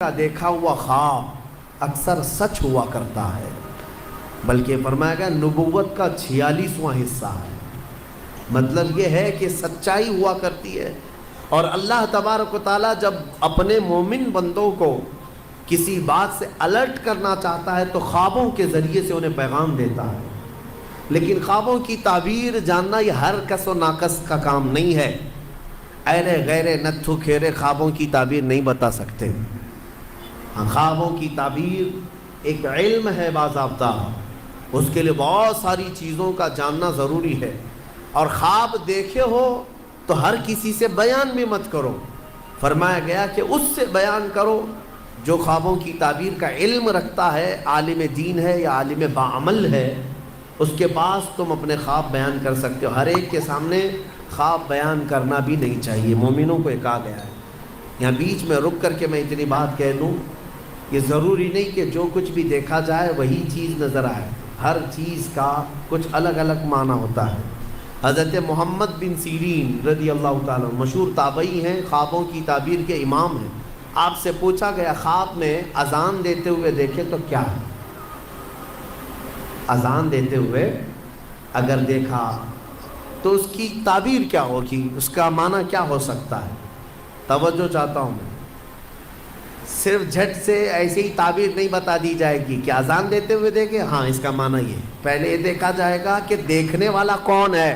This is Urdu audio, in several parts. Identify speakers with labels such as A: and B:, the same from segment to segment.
A: کا دیکھا ہوا خواب اکثر سچ ہوا کرتا ہے، بلکہ فرمایا گیا نبوت کا 46واں حصہ ہے۔ مطلب یہ ہے کہ سچائی ہوا کرتی ہے، اور اللہ تبارک و تعالیٰ جب اپنے مومن بندوں کو کسی بات سے الرٹ کرنا چاہتا ہے تو خوابوں کے ذریعے سے انہیں پیغام دیتا ہے۔ لیکن خوابوں کی تعبیر جاننا یہ ہر کس و ناکس کا کام نہیں ہے۔ ایرے غیرے نتھو کھیرے خوابوں کی تعبیر نہیں بتا سکتے۔ خوابوں کی تعبیر ایک علم ہے باضابطہ، اس کے لیے بہت ساری چیزوں کا جاننا ضروری ہے۔ اور خواب دیکھے ہو تو ہر کسی سے بیان بھی مت کرو، فرمایا گیا کہ اس سے بیان کرو جو خوابوں کی تعبیر کا علم رکھتا ہے، عالم دین ہے یا عالم باعمل ہے، اس کے پاس تم اپنے خواب بیان کر سکتے ہو۔ ہر ایک کے سامنے خواب بیان کرنا بھی نہیں چاہیے، مومنوں کو یہ کہا گیا ہے۔ یہاں بیچ میں رک کر کے میں اتنی بات کہہ دوں، یہ ضروری نہیں کہ جو کچھ بھی دیکھا جائے وہی چیز نظر آئے، ہر چیز کا کچھ الگ الگ معنی ہوتا ہے۔ حضرت محمد بن سیرین رضی اللہ تعالیٰ مشہور تابعی ہیں، خوابوں کی تعبیر کے امام ہیں۔ آپ سے پوچھا گیا خواب میں اذان دیتے ہوئے دیکھے تو کیا ہے؟ اذان دیتے ہوئے اگر دیکھا تو اس کی تعبیر کیا ہوگی، اس کا معنی کیا ہو سکتا ہے؟ توجہ چاہتا ہوں میں، صرف جھٹ سے ایسے ہی تعبیر نہیں بتا دی جائے گی کہ اذان دیتے ہوئے دیکھے ہاں اس کا معنی یہ۔ پہلے یہ دیکھا جائے گا کہ دیکھنے والا کون ہے۔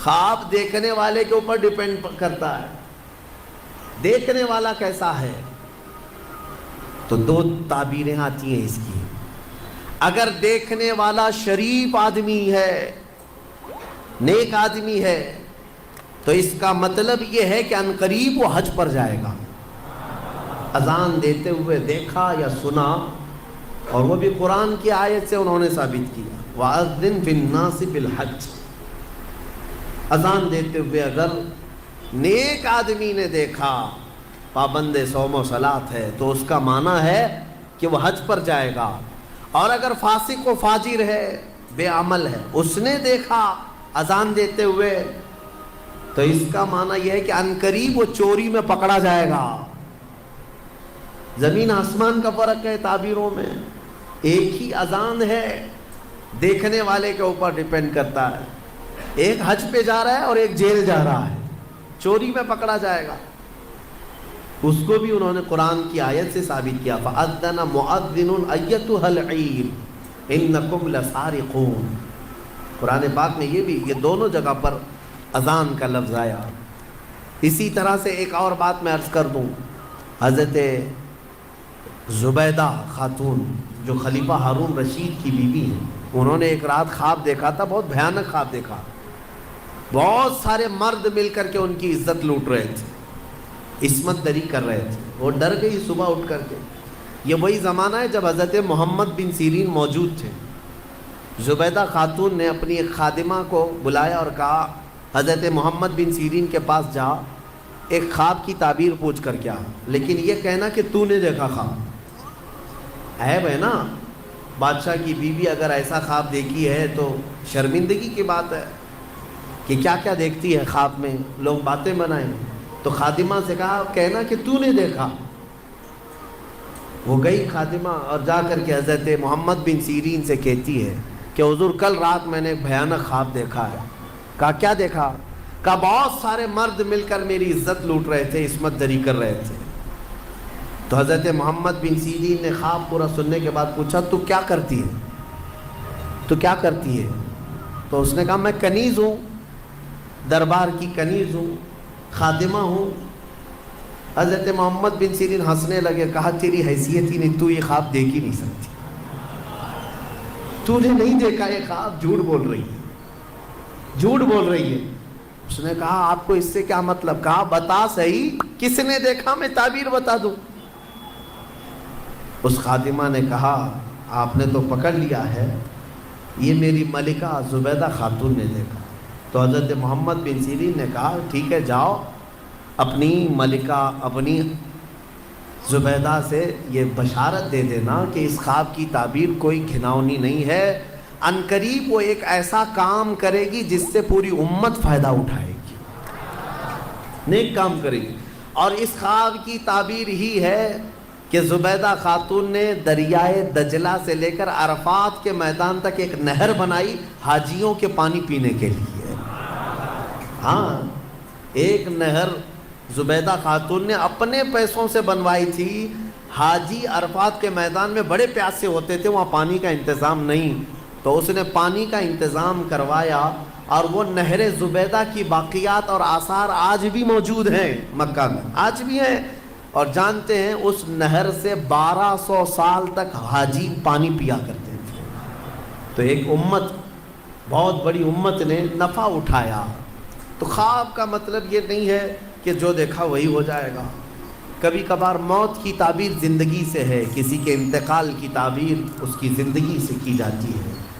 A: خواب دیکھنے والے کے اوپر ڈیپینڈ کرتا ہے، دیکھنے والا کیسا ہے۔ تو دو تعبیریں آتی ہیں اس کی۔ اگر دیکھنے والا شریف آدمی ہے، نیک آدمی ہے، تو اس کا مطلب یہ ہے کہ عنقریب وہ حج پر جائے گا۔ اذان دیتے ہوئے دیکھا یا سنا، اور وہ بھی قرآن کی آیت سے انہوں نے ثابت کیا، وَأَذِّن فِي النَّاسِ بِالْحَجِّ۔ اذان دیتے ہوئے اگر نیک آدمی نے دیکھا، پابند صوم و صلاۃ ہے، تو اس کا معنی ہے کہ وہ حج پر جائے گا۔ اور اگر فاسق و فاجر ہے، بے عمل ہے، اس نے دیکھا اذان دیتے ہوئے، تو اس کا معنی یہ ہے کہ عنقریب وہ چوری میں پکڑا جائے گا۔ زمین آسمان کا فرق ہے تعبیروں میں، ایک ہی اذان ہے، دیکھنے والے کے اوپر ڈیپینڈ کرتا ہے۔ ایک حج پہ جا رہا ہے اور ایک جیل جا رہا ہے، چوری میں پکڑا جائے گا۔ اس کو بھی انہوں نے قرآن کی آیت سے ثابت کیا، فَأَذَّنَ مُؤَذِّنٌ أَيَّتُهَا الْعِيرُ إِنَّكُمْ لَسَارِقُونَ۔ قرآن پاک میں یہ دونوں جگہ پر اذان کا لفظ آیا۔ اسی طرح سے ایک اور بات میں عرض کر دوں، حضرت زبیدہ خاتون جو خلیفہ ہارون رشید کی بیوی ہیں، انہوں نے ایک رات خواب دیکھا تھا، بہت بھیانک خواب دیکھا۔ بہت سارے مرد مل کر کے ان کی عزت لوٹ رہے تھے، عصمت دری کر رہے تھے۔ وہ ڈر گئی صبح اٹھ کر کے۔ یہ وہی زمانہ ہے جب حضرت محمد بن سیرین موجود تھے۔ زبیدہ خاتون نے اپنی ایک خادمہ کو بلایا اور کہا حضرت محمد بن سیرین کے پاس جا، ایک خواب کی تعبیر پوچھ کر کیا، لیکن یہ کہنا کہ تو نے دیکھا خواب۔ عیب ہے نا، بادشاہ کی بیوی اگر ایسا خواب دیکھی ہے تو شرمندگی کی بات ہے کہ کیا کیا دیکھتی ہے خواب میں، لوگ باتیں بنائیں۔ تو خادمہ سے کہا کہنا کہ تو نے دیکھا۔ وہ گئی خادمہ اور جا کر کے حضرت محمد بن سیرین سے کہتی ہے کہ حضور کل رات میں نے ایک بھیانک خواب دیکھا ہے۔ کہا کیا دیکھا؟ کہا بہت سارے مرد مل کر میری عزت لوٹ رہے تھے، عصمت دری کر رہے تھے۔ تو حضرت محمد بن سیرین نے خواب پورا سننے کے بعد پوچھا تو کیا کرتی ہے؟ تو کیا کرتی ہے؟ تو اس نے کہا میں کنیز ہوں، دربار کی کنیز ہوں، خادمہ ہوں۔ حضرت محمد بن سیرین ہنسنے لگے، کہا تیری حیثیت ہی نہیں، تو یہ خواب دیکھ ہی نہیں سکتی، تو نے نہیں دیکھا یہ خواب، جھوٹ بول رہی ہے، جھوٹ بول رہی ہے۔ اس نے کہا آپ کو اس سے کیا مطلب؟ کہا بتا صحیح کس نے دیکھا، میں تعبیر بتا دوں۔ اس خادمہ نے کہا آپ نے تو پکڑ لیا ہے، یہ میری ملکہ زبیدہ خاتون نے دیکھا۔ تو حضرت محمد بن سیرین نے کہا ٹھیک ہے، جاؤ اپنی ملکہ اپنی زبیدہ سے یہ بشارت دے دینا کہ اس خواب کی تعبیر کوئی گھناؤنی نہیں ہے، عنقریب وہ ایک ایسا کام کرے گی جس سے پوری امت فائدہ اٹھائے گی، نیک کام کرے گی۔ اور اس خواب کی تعبیر ہی ہے کہ زبیدہ خاتون نے دریائے دجلہ سے لے کر عرفات کے میدان تک ایک نہر بنائی حاجیوں کے پانی پینے کے لیے۔ ہاں، ایک نہر زبیدہ خاتون نے اپنے پیسوں سے بنوائی تھی۔ حاجی عرفات کے میدان میں بڑے پیاسے ہوتے تھے، وہاں پانی کا انتظام نہیں، تو اس نے پانی کا انتظام کروایا، اور وہ نہر زبیدہ کی باقیات اور آثار آج بھی موجود ہیں مکہ میں، آج بھی ہیں۔ اور جانتے ہیں اس نہر سے 1200 سال تک حاجی پانی پیا کرتے تھے۔ تو ایک امت، بہت بڑی امت نے نفع اٹھایا۔ تو خواب کا مطلب یہ نہیں ہے کہ جو دیکھا وہی ہو جائے گا۔ کبھی کبھار موت کی تعبیر زندگی سے ہے، کسی کے انتقال کی تعبیر اس کی زندگی سے کی جاتی ہے۔